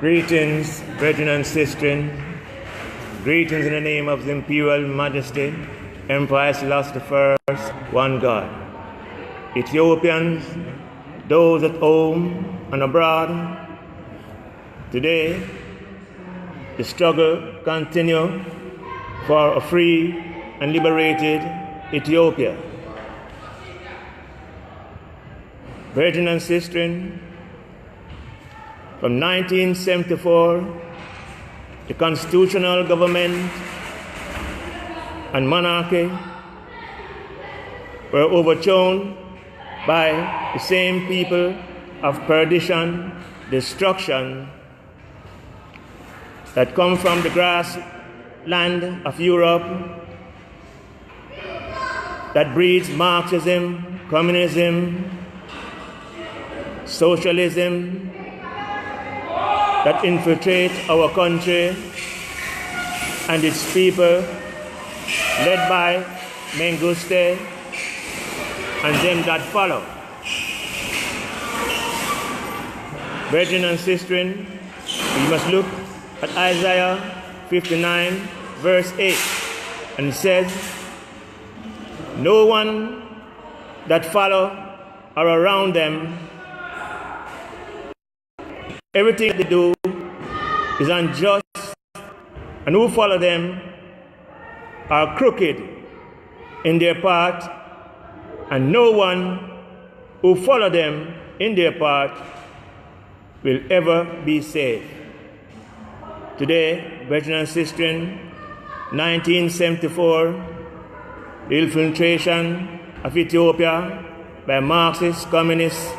Greetings, brethren and sisters. Greetings in the name of the Imperial Majesty, Emperor Haile Selassie I, one God. Ethiopians, those at home and abroad, today the struggle continues for a free and liberated Ethiopia. Brethren and sisters, from 1974, the constitutional government and monarchy were overthrown by the same people of perdition, destruction, that come from the grassland of Europe, that breeds Marxism, communism, socialism, that infiltrate our country and its people, led by Mengistu and them that follow. Brethren and sisters, we must look at Isaiah 59, verse 8, and it says, "No one that follow or around them, everything they do is unjust, and who follow them are crooked in their path, and no one who follow them in their path will ever be saved." Today, brethren and sisters, 1974, the infiltration of Ethiopia by Marxist, communist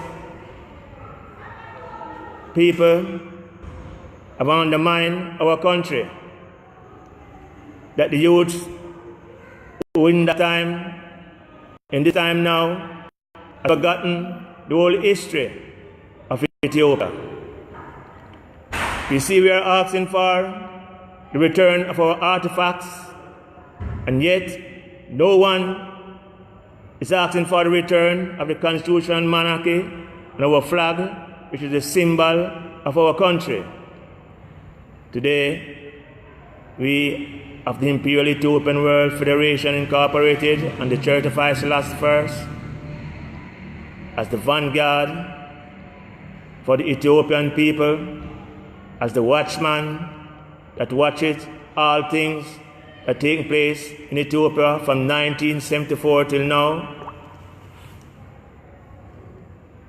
people have undermined our country, that the youth who in this time now, have forgotten the whole history of Ethiopia. You see, we are asking for the return of our artifacts, and yet no one is asking for the return of the constitutional monarchy and our flag, which is the symbol of our country. Today, we of the Imperial Ethiopian World Federation Incorporated and the Church of Haile Selassie I, as the vanguard for the Ethiopian people, as the watchman that watches all things that take place in Ethiopia from 1974 till now,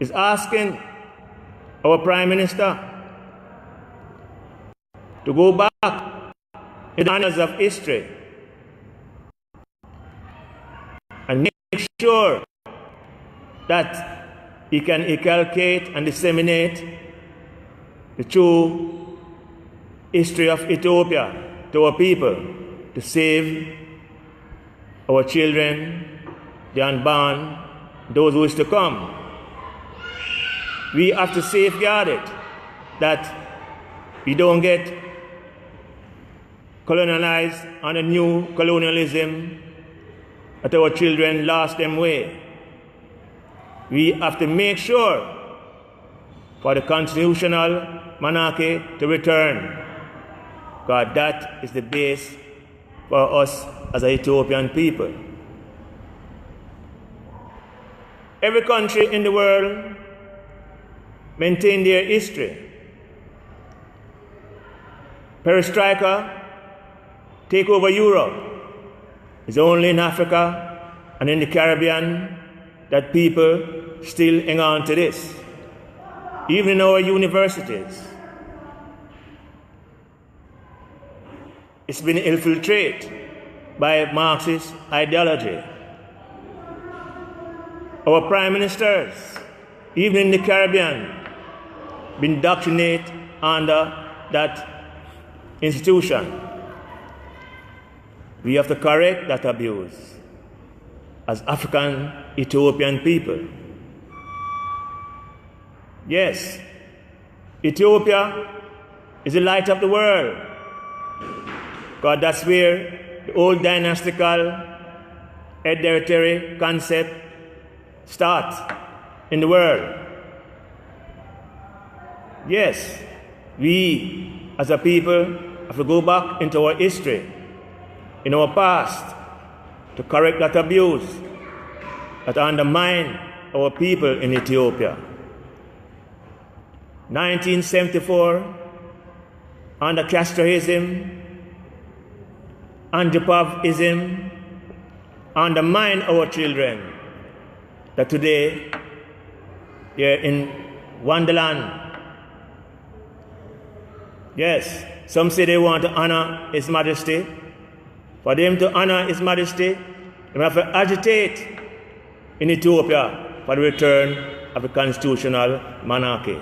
is asking our Prime Minister to go back in the annals of history and make sure that he can inculcate and disseminate the true history of Ethiopia to our people, to save our children, the unborn, those who is to come. We have to safeguard it, that we don't get colonialized on a new colonialism, that our children lost them way. We have to make sure for the constitutional monarchy to return, because that is the base for us as an Ethiopian people. Every country in the world maintain their history. Perestroika take over Europe. It's only in Africa and in the Caribbean that people still hang on to this. Even in our universities, it's been infiltrated by Marxist ideology. Our prime ministers, even in the Caribbean, been indoctrinated under that institution. We have to correct that abuse as African Ethiopian people. Yes, Ethiopia is the light of the world, because that's where the old dynastical hereditary concept starts in the world. Yes, We, as a people, have to go back into our history, in our past, to correct that abuse that undermine our people in Ethiopia. 1974, under Castroism, Antipavism, undermine our children, that today they're in Wonderland. Yes, some say they want to honor His Majesty. For them to honor His Majesty, they have to agitate in Ethiopia for the return of a constitutional monarchy.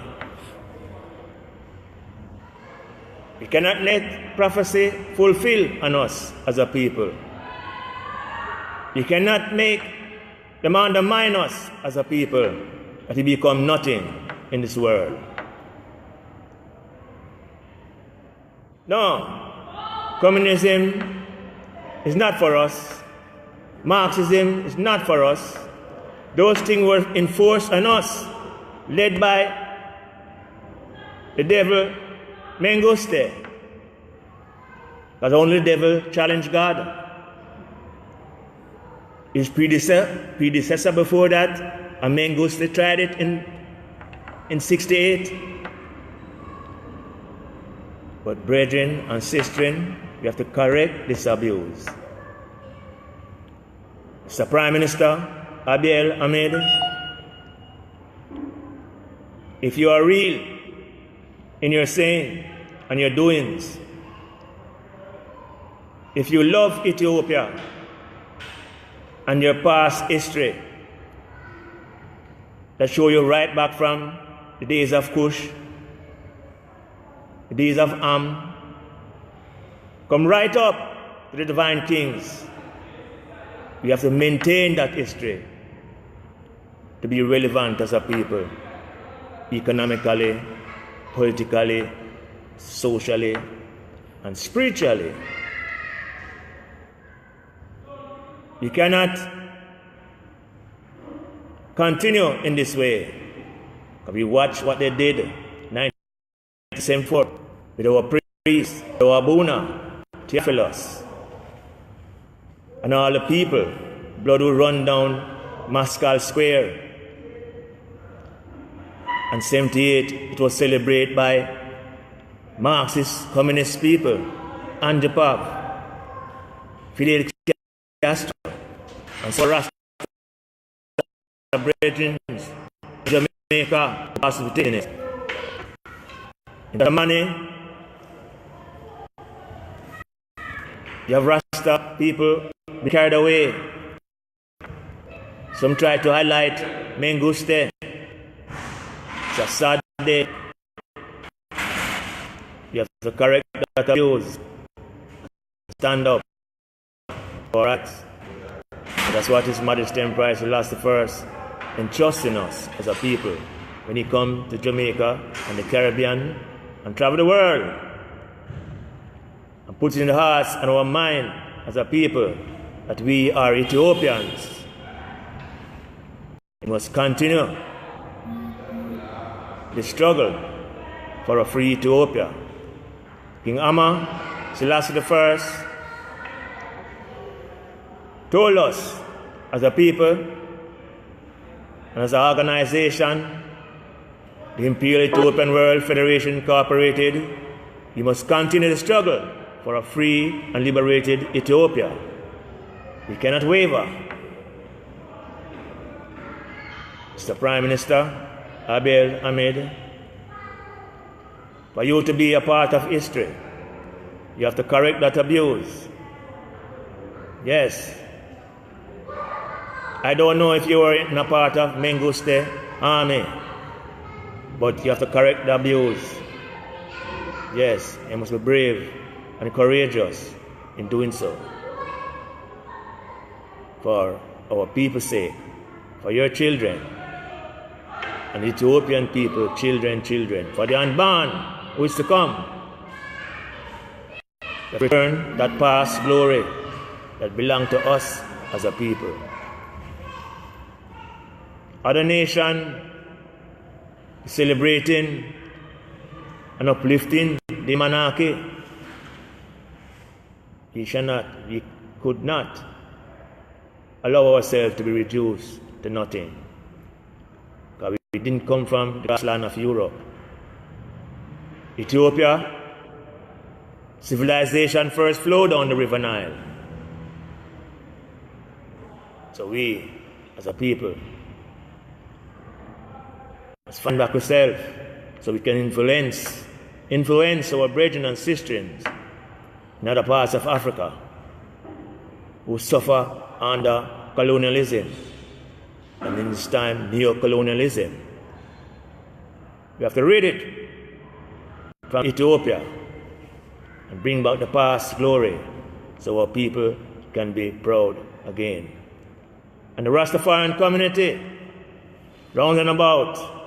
We cannot let prophecy fulfill on us as a people. We cannot make them undermine us as a people, that we become nothing in this world. No, communism is not for us. Marxism is not for us. Those things were enforced on us, led by the devil Menguste, because only the devil challenged God. His predecessor before that, Menguste, tried it in 68. But brethren and sistren, we have to correct this abuse. Mr. Prime Minister Abiy Ahmed, if you are real in your saying and your doings, if you love Ethiopia and your past history that show you right back from the days of Kush, the days of Am, come right up to the divine kings. We have to maintain that history to be relevant as a people, economically, politically, socially, and spiritually. We cannot continue in this way. We watch what they did in 1974 with our priests, our Abuna, Theophilus, and all the people. Blood will run down Mascal Square. And 78, it was celebrated by Marxist, communist people, Antipav, Fidel Castro, and so Rasta brethren, Jamaica, participating in the money. You have Rasta people be carried away. Some try to highlight Menguste. It's a sad day. You have to correct that abuse. Stand up for us. That's what His Majesty Emperor Haile Selassie I entrusted us as a people when he come to Jamaica and the Caribbean and travel the world, and put in the hearts and our mind as a people that we are Ethiopians. We must continue the struggle for a free Ethiopia. King Haile Selassie I told us as a people and as an organization, the Imperial Ethiopian World Federation Incorporated, we must continue the struggle for a free and liberated Ethiopia. We cannot waver. Mr. Prime Minister Abiy Ahmed, for you to be a part of history, you have to correct that abuse. Yes. I don't know if you were in a part of Menguste army, but you have to correct the abuse. Yes, you must be brave and courageous in doing so. For our people's sake, for your children, and Ethiopian people, children, for the unborn who is to come. Return that past glory that belongs to us as a people. Other nation celebrating and uplifting the monarchy. We could not allow ourselves to be reduced to nothing. Because we didn't come from the grassland of Europe. Ethiopia, civilization first flowed down the River Nile. So we, as a people, must find back ourselves so we can influence our brethren and sisters in other parts of Africa who suffer under colonialism, and in this time, neo-colonialism. We have to read it from Ethiopia and bring back the past glory so our people can be proud again. And the Rastafarian community, round and about,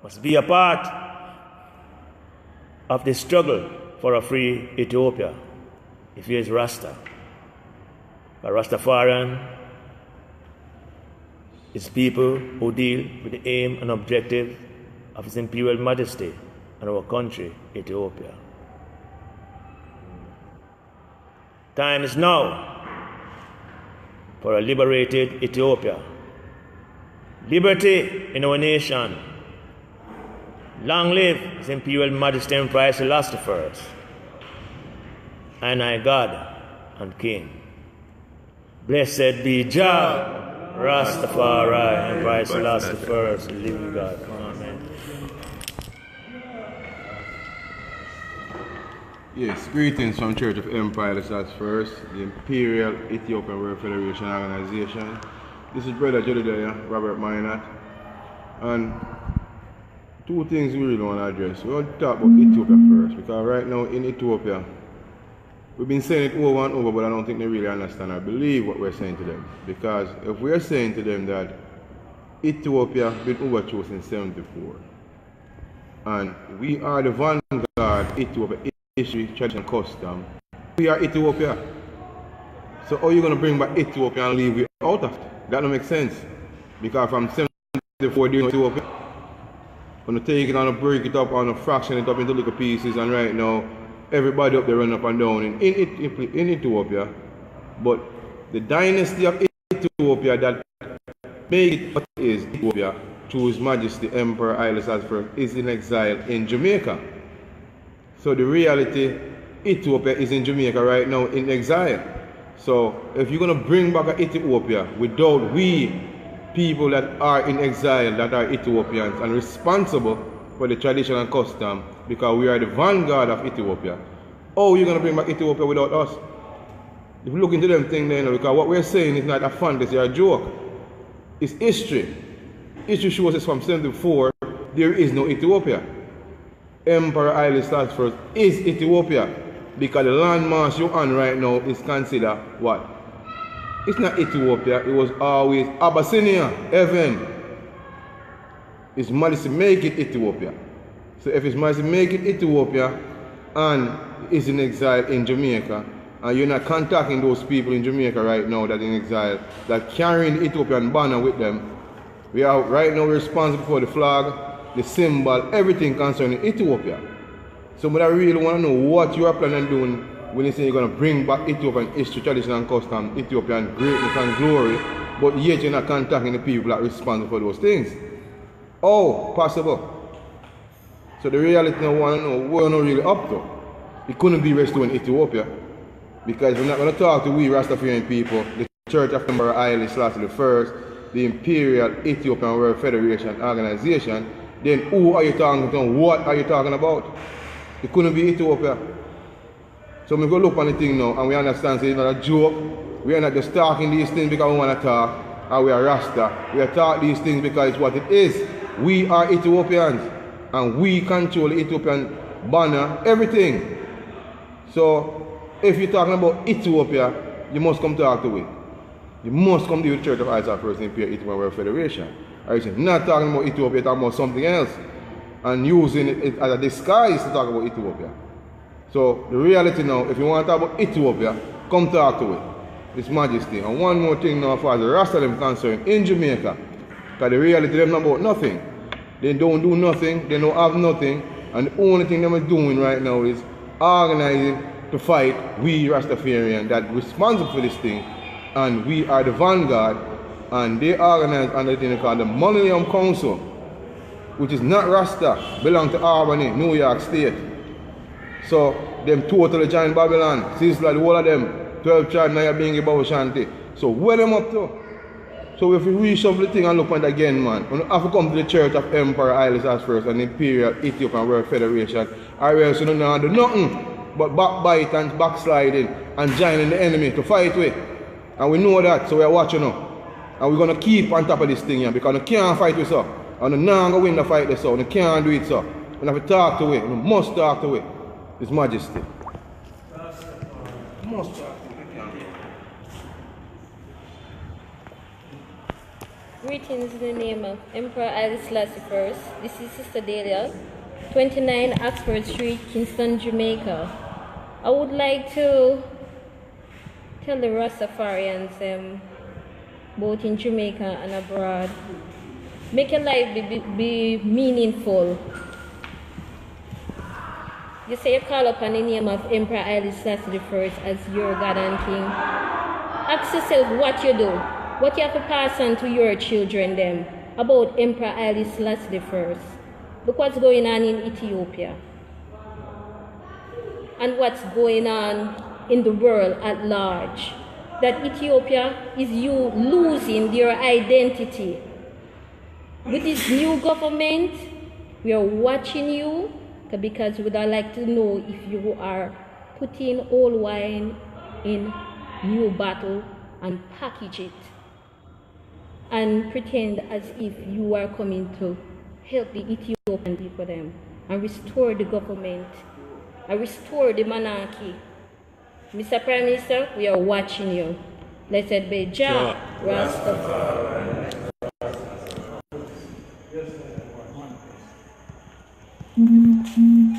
must be a part of the struggle for a free Ethiopia. If he is Rasta, a Rastafarian is people who deal with the aim and objective of His Imperial Majesty and our country, Ethiopia. Time is now for a liberated Ethiopia. Liberty in our nation. Long live His Imperial Majesty Emperor Haile Selassie I, and I God and King. Blessed be Jah, Rastafari, Emperor Haile Selassie I, the living God. Amen. Yes, greetings from Church of Emperor Haile Selassie I, the Imperial Ethiopian World Federation Organization. This is Brother Jedediah Robert Minot, and two things we really want to address. We want to talk about Ethiopia first, because right now in Ethiopia, we've been saying it over and over, but I don't think they really understand or believe what we're saying to them. Because if we're saying to them that Ethiopia been overthrown since 1974, and we are the vanguard Ethiopia, history, tradition, custom, we are Ethiopia. So how are you going to bring back Ethiopia and leave it out of it? That don't make sense. Because from 1974 during Ethiopia, going to take it and break it up and fraction it up into little pieces, and right now everybody up there running up and down in Ethiopia. But the dynasty of Ethiopia that made it what it is, Ethiopia, through His Majesty Emperor Haile Selassie I, is in exile in Jamaica. So the reality, Ethiopia is in Jamaica right now in exile. So if you're going to bring back Ethiopia without we people that are in exile, that are Ethiopians and responsible for the tradition and custom, because we are the vanguard of Ethiopia, how are you going to bring back Ethiopia without us? If you look into them things then, because what we're saying is not a fantasy or a joke, it's history. History shows us from 1974 there is no Ethiopia. Emperor Haile Selassie I is Ethiopia, because the landmass you're on right now is considered what? It's not Ethiopia, it was always Abyssinia, heaven. His Majesty make it Ethiopia. So if His Majesty make it Ethiopia and is in exile in Jamaica, and you're not contacting those people in Jamaica right now that are in exile, that carrying the Ethiopian banner with them, we are right now responsible for the flag, the symbol, everything concerning Ethiopia. So but I really want to know what you are planning on doing when you say you're going to bring back Ethiopian history, tradition and custom, Ethiopian greatness and glory, but yet you're not contacting the people that are responsible for those things. Oh, possible. So the reality I want to know what you're not really up to. It couldn't be restored in Ethiopia, because we're not going to talk to we Rastafarian people, the Church of Emperor Haile Selassie I, the Imperial Ethiopian World Federation Organization. Then who are you talking to? What are you talking about? It couldn't be Ethiopia. So we go look on the thing now and we understand it's not a joke. We are not just talking these things because we want to talk, or we are Rasta. We are talking these things because it's what it is. We are Ethiopians and we control the Ethiopian banner, everything. So if you're talking about Ethiopia, you must come talk to it. You must come to the Church of Haile Selassie I, Imperial Ethiopian World Federation. Or you're not talking about Ethiopia, you're talking about something else, and using it as a disguise to talk about Ethiopia. So the reality now, if you want to talk about Ethiopia, come talk to it. His Majesty. And one more thing now, as far as the rest of them concerned, in Jamaica, because the reality them not about nothing. They don't do nothing, they don't have nothing, and the only thing they're doing right now is organizing to fight we Rastafarian that responsible for this thing, and we are the vanguard, and they organize under the thing called the Millennium Council, which is not Rasta, belong to Albany, New York State. So them totally join Babylon, Sizzla, the whole of them, 12 tribes now being about Shanti. So where them up to? So if we reshuffle the thing and look at it again, man, we have to come to the Church of Emperor Haile Selassie I and the Imperial Ethiopian World Federation, or else you don't do nothing but backbite and backsliding and joining the enemy to fight with. And we know that, so we are watching now. And we're going to keep on top of this thing here, because we can't fight with so. And we're not going to win the fight this so. We can't do it so. We have to talk to it. We must talk to it. His Majesty. We must talk to it. Greetings in the name of Emperor Haile Selassie I. This is Sister Delia, 29 Oxford Street, Kingston, Jamaica. I would like to tell the Rastafarians, both in Jamaica and abroad, make your life be meaningful. You say you call upon the name of Emperor Haile Selassie I as your God and King. Ask yourself what you do. What you have to pass on to your children them about Emperor Haile Selassie I. Look what's going on in Ethiopia. And what's going on in the world at large. That Ethiopia is losing their identity. With this new government, we are watching you because we would like to know if you are putting old wine in new bottle and package it. And pretend as if you are coming to help the Ethiopian people them and restore the government and restore the monarchy. Mr. Prime Minister, we are watching you. Blessed be Jah Rastafari.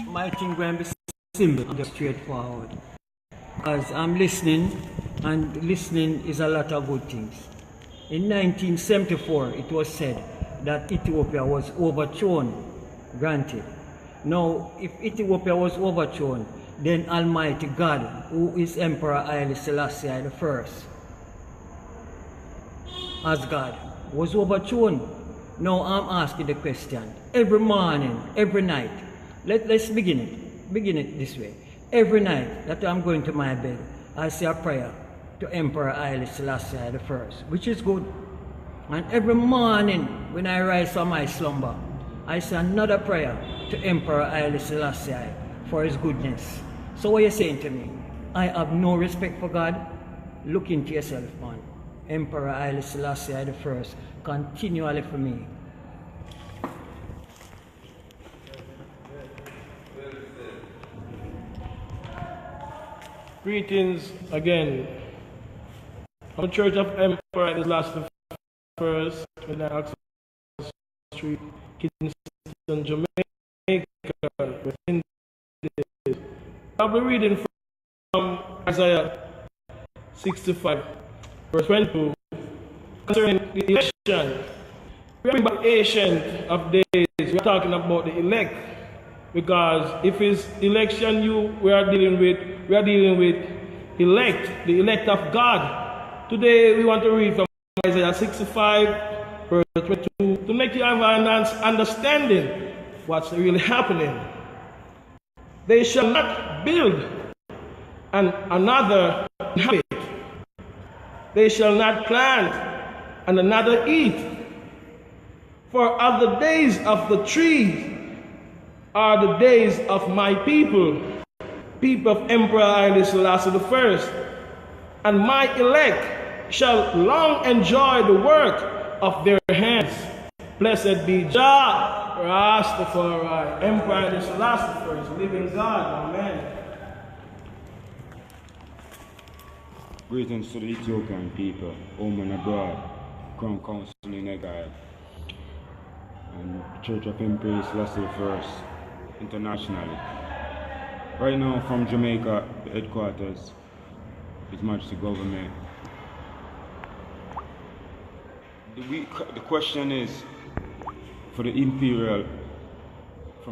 My thing going to be simple and straightforward. Because I'm listening, and listening is a lot of good things. In 1974, it was said that Ethiopia was overthrown, granted. Now, if Ethiopia was overthrown, then Almighty God, who is Emperor Haile Selassie I, as God, was overthrown. Now I'm asking the question, every morning, every night, let's begin it this way. Every night that I'm going to my bed, I say a prayer to Emperor Haile Selassie I, which is good. And every morning when I rise from my slumber, I say another prayer to Emperor Haile Selassie I for his goodness. So what are you saying to me? I have no respect for God? Look into yourself, man. Emperor Haile Selassie I, continually for me. Greetings again from the Church of Emperor Haile Selassie I, 29 Oxford Street, Kingston, Jamaica. Within this, I'll be reading from Isaiah 65, verse 22, concerning the election. Remember the Ancient of Days, we're talking about the elect, because if it's election we are dealing with elect, the elect of God. Today we want to read from Isaiah 65, verse 22, to make you have an understanding what's really happening. They shall not build and another inhabit. They shall not plant and another eat. For of the days of the trees are the days of my people, people of Emperor Haile Selassie I, and my elect shall long enjoy the work of their hands. Blessed be Jah Rastafari, Emperor Haile Selassie I, living God. Amen. Greetings to the Ethiopian people, home and abroad, Crown Council in Eggai, and Church of Emperor Selassie I, internationally. Right now from Jamaica, the headquarters, His Majesty Government. The question is, from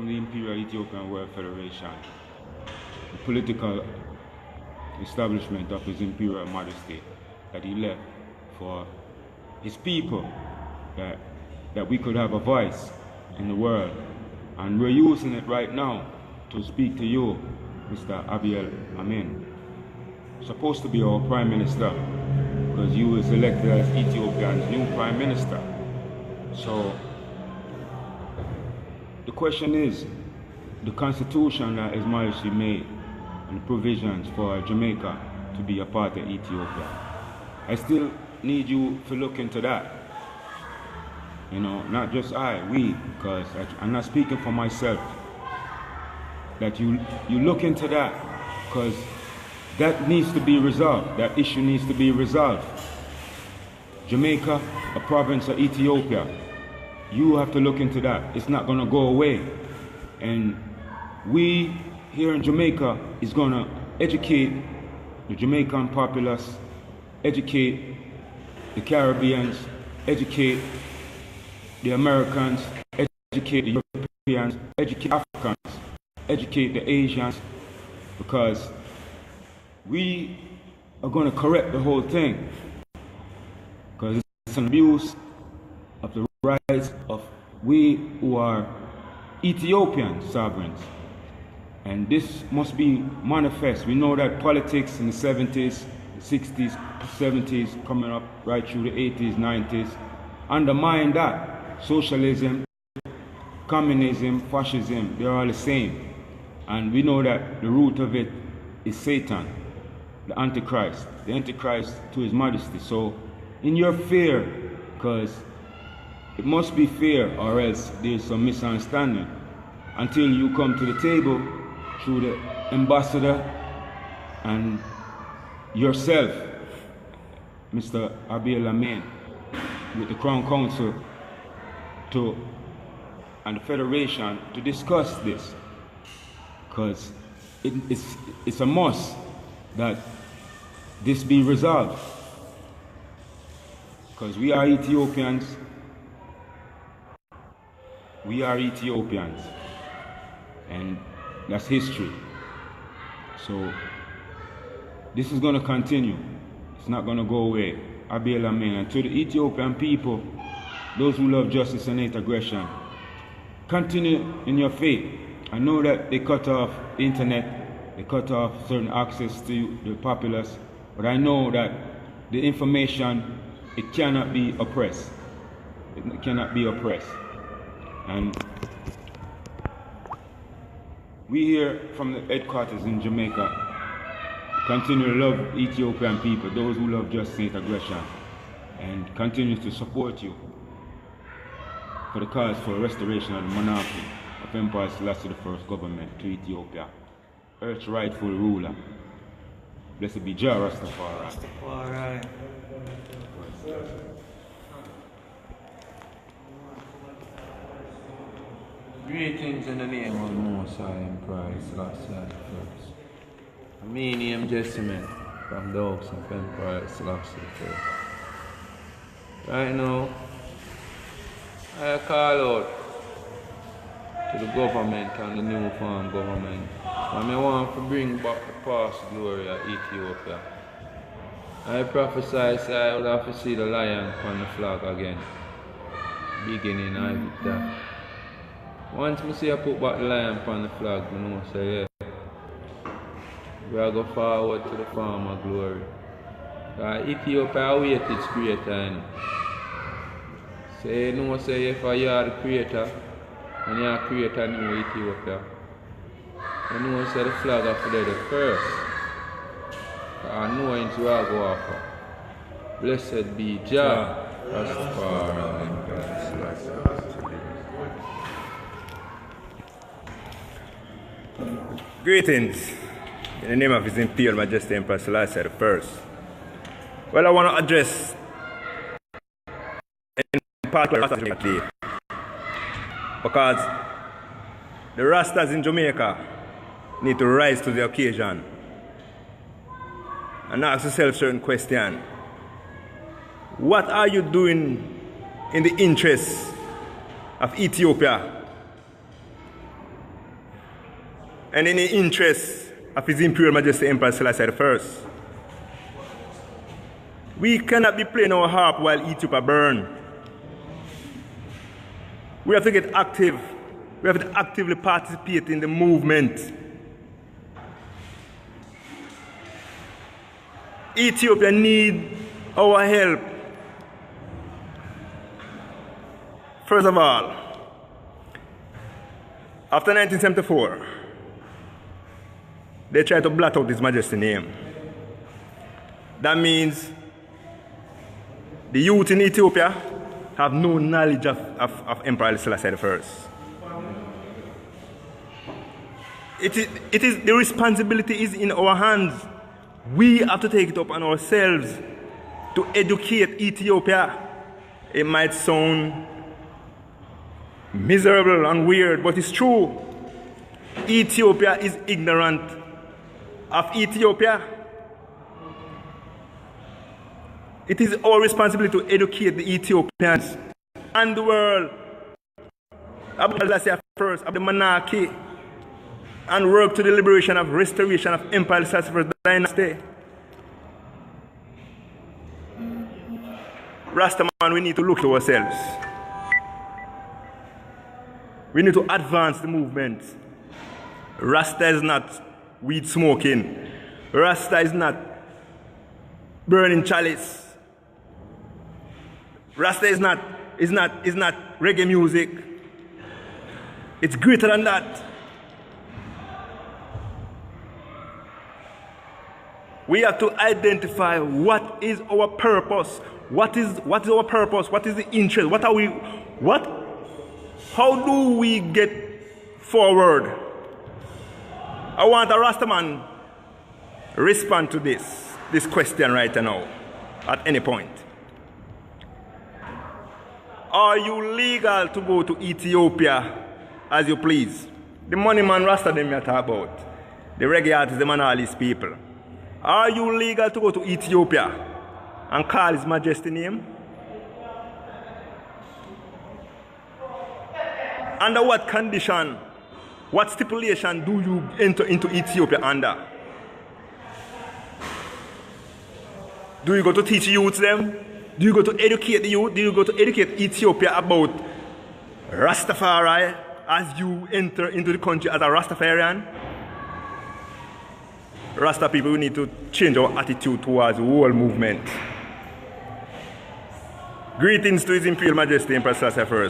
the Imperial Ethiopian World Federation, the political establishment of His Imperial Majesty that he left for his people, that we could have a voice in the world. And we're using it right now to speak to you, Mr. Abiy Ahmed. Supposed to be our Prime Minister, because you was elected as Ethiopia's new Prime Minister. So the question is, the constitution that His Majesty made and the provisions for Jamaica to be a part of Ethiopia, I still need you to look into that. You know, not just we, because I'm not speaking for myself. That you look into that, because that needs to be resolved. That issue needs to be resolved. Jamaica, a province of Ethiopia, you have to look into that. It's not going to go away. And we here in Jamaica is going to educate the Jamaican populace, educate the Caribbeans, educate the Americans, educate the Europeans, educate Africans, educate the Asians, because we are going to correct the whole thing, because it's an abuse of the rights of we who are Ethiopian sovereigns. And this must be manifest. We know that politics in the 70s, 60s, 70s, coming up right through the 80s, 90s, undermine that. Socialism, communism, fascism, they're all the same. And we know that the root of it is Satan, the Antichrist to His Majesty. So in your fear, because it must be fear or else there's some misunderstanding, until you come to the table through the ambassador and yourself, Mr. Abiy Ahmed, with the Crown Council and the Federation to discuss this, because it's a must that this be resolved, because we are Ethiopians, and that's history. So this is going to continue. It's not going to go away. Abiy Ahmed. And to the Ethiopian people, those who love justice and hate aggression, continue in your faith. I know that they cut off the internet, they cut off certain access to the populace, but I know that the information, it cannot be oppressed. It cannot be oppressed. And we here from the headquarters in Jamaica continue to love Ethiopian people, those who love justice and hate aggression, and continue to support you for the cause for restoration of the monarchy of Emperor Selassie I government to Ethiopia, Earth's rightful ruler. Blessed be Jah Rastafari. Greetings in the name of Most High Emperor Haile Selassie I. My name is Jesse from the house of Emperor Haile Selassie I. Right now, I call out to the government and the new farm government, and I want to bring back the past glory of Ethiopia. I prophesy I would have to see the lion on the flag again, beginning of that. Once I see I put back the lion on the flag, I know say yeah, we are going forward to the farm of glory. Ethiopia await its creator. Say, no, say if you are the creator and you are creator new Ethiopia, you know say the flag of the first. I know into you are go offer. Blessed be Jah Rastafari. Greetings in the name of His Imperial Majesty Emperor Selassie I. Well, I want to address in particular Rasta because the Rastas in Jamaica need to rise to the occasion and ask yourself a certain question. What are you doing in the interests of Ethiopia and in the interests of His Imperial Majesty Emperor Selassie I. We cannot be playing our harp while Ethiopia burns. We have to get active. We have to actively participate in the movement. Ethiopia needs our help. First of all, after 1974, they tried to blot out His Majesty's name. That means the youth in Ethiopia have no knowledge of Emperor Haile Selassie I. The responsibility is in our hands. We have to take it up on ourselves to educate Ethiopia. It might sound miserable and weird, but it's true. Ethiopia is ignorant of Ethiopia. It is our responsibility to educate the Ethiopians and the world about Selassie first, of the monarchy, and work to the liberation of restoration of Empire Selassie I's dynasty. Rastaman, we need to look to ourselves. We need to advance the movement. Rasta is not weed smoking. Rasta is not burning chalice. Rasta is not reggae music. It's greater than that. We have to identify what is our purpose. What is our purpose? What is the interest? How do we get forward? I want a Rastaman respond to this question right now, at any point. Are you legal to go to Ethiopia as you please? The money man Rasta them you talk about. The reggae artists, them and all these people. Are you legal to go to Ethiopia and call His Majesty's name? Under what condition, what stipulation do you enter into Ethiopia under? Do you go to teach youths them? Do you go to educate the youth? Do you go to educate Ethiopia about Rastafari as you enter into the country as a Rastafarian? Rasta people, we need to change our attitude towards the whole movement. Greetings to His Imperial Majesty Emperor Selassie I.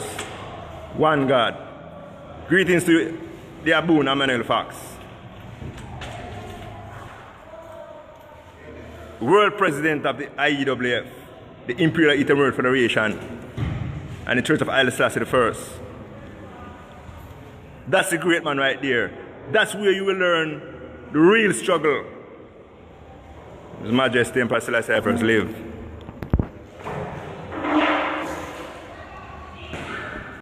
One God. Greetings to the Aboon Emmanuel Fox. World President of the IEWF, the Imperial Ethiopian World Federation, and the Church of Haile Selassie I. That's the great man right there. That's where you will learn the real struggle His Majesty Emperor Selassie I live.